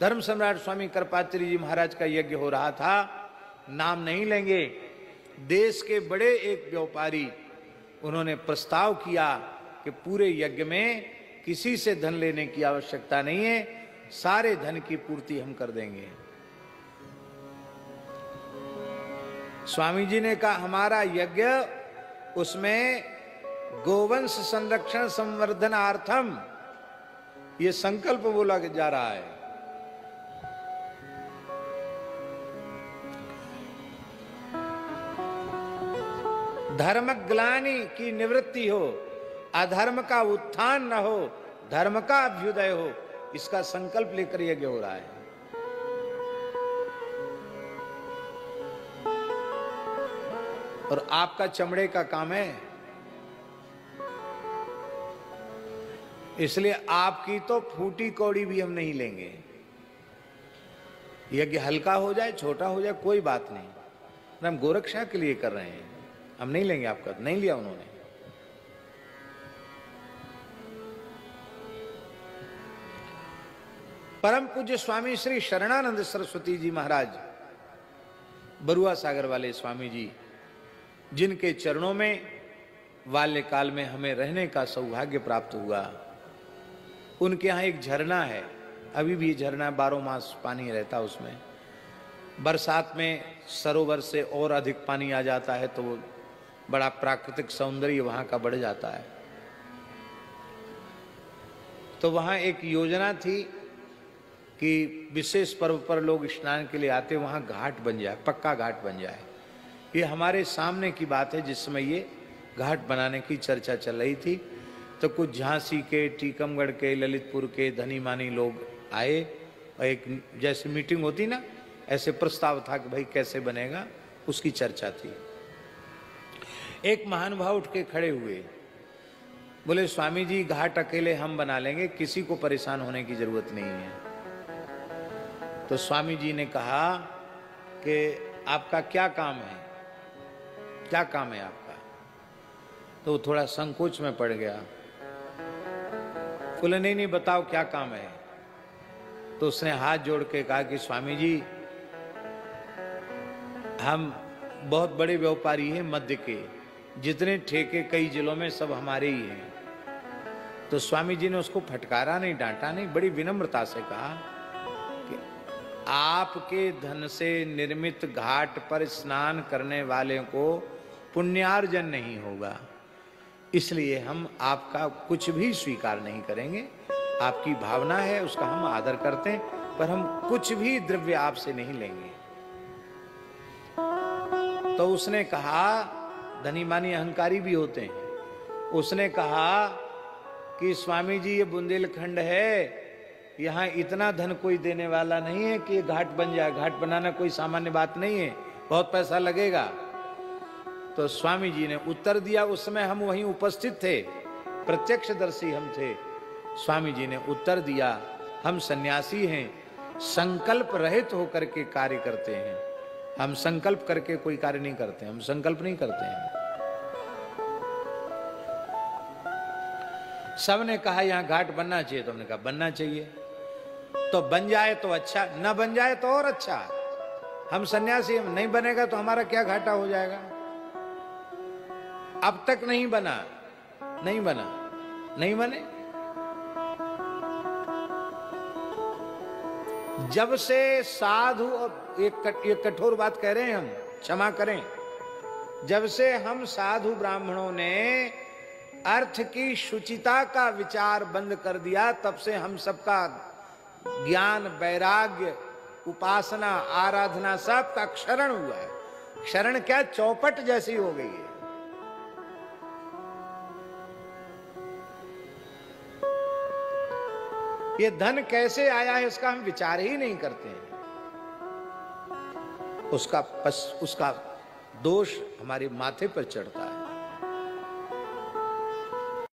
धर्म सम्राट स्वामी कृपाचार्य जी महाराज का यज्ञ हो रहा था, नाम नहीं लेंगे। देश के बड़े एक व्यापारी, उन्होंने प्रस्ताव किया कि पूरे यज्ञ में किसी से धन लेने की आवश्यकता नहीं है, सारे धन की पूर्ति हम कर देंगे। स्वामी जी ने कहा हमारा यज्ञ, उसमें गोवंश संरक्षण संवर्धनार्थम ये संकल्प बोला जा रहा है। धर्म ग्लानि की निवृत्ति हो, अधर्म का उत्थान न हो, धर्म का अभ्युदय हो, इसका संकल्प लेकर यज्ञ हो रहा है। और आपका चमड़े का काम है, इसलिए आपकी तो फूटी कौड़ी भी हम नहीं लेंगे। यज्ञ हल्का हो जाए, छोटा हो जाए, कोई बात नहीं, हम गोरक्षा के लिए कर रहे हैं, हम नहीं लेंगे आपका। नहीं लिया उन्होंने। परम पूज्य स्वामी श्री शरणानंद सरस्वती जी महाराज, बरुआ सागर वाले स्वामी जी, जिनके चरणों में बाल्यकाल में हमें रहने का सौभाग्य प्राप्त हुआ, उनके यहाँ एक झरना है, अभी भी झरना 12 मास पानी रहता उसमें। बरसात में सरोवर से और अधिक पानी आ जाता है तो वो बड़ा प्राकृतिक सौंदर्य वहाँ का बढ़ जाता है। तो वहाँ एक योजना थी कि विशेष पर्व पर लोग स्नान के लिए आते, वहाँ घाट बन जाए, पक्का घाट बन जाए। ये हमारे सामने की बात है जिस समय ये घाट बनाने की चर्चा चल रही थी। तो कुछ झांसी के, टीकमगढ़ के, ललितपुर के धनी मानी लोग आए और एक जैसे मीटिंग होती ना, ऐसे प्रस्ताव था कि भाई कैसे बनेगा, उसकी चर्चा थी। एक महानुभाव उठ के खड़े हुए, बोले स्वामी जी घाट अकेले हम बना लेंगे, किसी को परेशान होने की जरूरत नहीं है। तो स्वामी जी ने कहा कि आपका क्या काम है, क्या काम है आपका? तो वो थोड़ा संकोच में पड़ गया, बोले नहीं बताओ क्या काम है। तो उसने हाथ जोड़ के कहा कि स्वामी जी हम बहुत बड़े व्यापारी हैं मध्य के, जितने ठेके कई जिलों में सब हमारे ही हैं। तो स्वामी जी ने उसको फटकारा नहीं, डांटा नहीं, बड़ी विनम्रता से कहा कि आपके धन से निर्मित घाट पर स्नान करने वाले को पुण्यार्जन नहीं होगा, इसलिए हम आपका कुछ भी स्वीकार नहीं करेंगे। आपकी भावना है उसका हम आदर करते हैं, पर हम कुछ भी द्रव्य आपसे नहीं लेंगे। तो उसने कहा, धनी मानी अहंकारी भी होते हैं, उसने कहा कि स्वामी जी ये बुंदेलखंड है, यहाँ इतना धन कोई देने वाला नहीं है कि ये घाट बन जाए। घाट बनाना कोई सामान्य बात नहीं है, बहुत पैसा लगेगा। तो स्वामी जी ने उत्तर दिया, उस समय हम वहीं उपस्थित थे, प्रत्यक्षदर्शी हम थे। स्वामी जी ने उत्तर दिया, हम सन्यासी हैं, संकल्प रहित होकर के कार्य करते हैं, हम संकल्प करके कोई कार्य नहीं करते, हम संकल्प नहीं करते हैं। सबने कहा यहाँ घाट बनना चाहिए, तो हमने कहा बनना चाहिए, तो बन जाए तो अच्छा, न बन जाए तो और अच्छा। हम सन्यासी, हम नहीं बनेगा तो हमारा क्या घाटा हो जाएगा। अब तक नहीं बना, नहीं बना, नहीं बने। जब से साधु, एक कठोर बात कह रहे हैं हम, क्षमा करें, जब से हम साधु ब्राह्मणों ने अर्थ की शुचिता का विचार बंद कर दिया, तब से हम सबका ज्ञान, वैराग्य, उपासना, आराधना सबका क्षरण हुआ है। क्षरण क्या, चौपट जैसी हो गई है। ये धन कैसे आया है इसका हम विचार ही नहीं करते हैं। उसका दोष हमारे माथे पर चढ़ता है।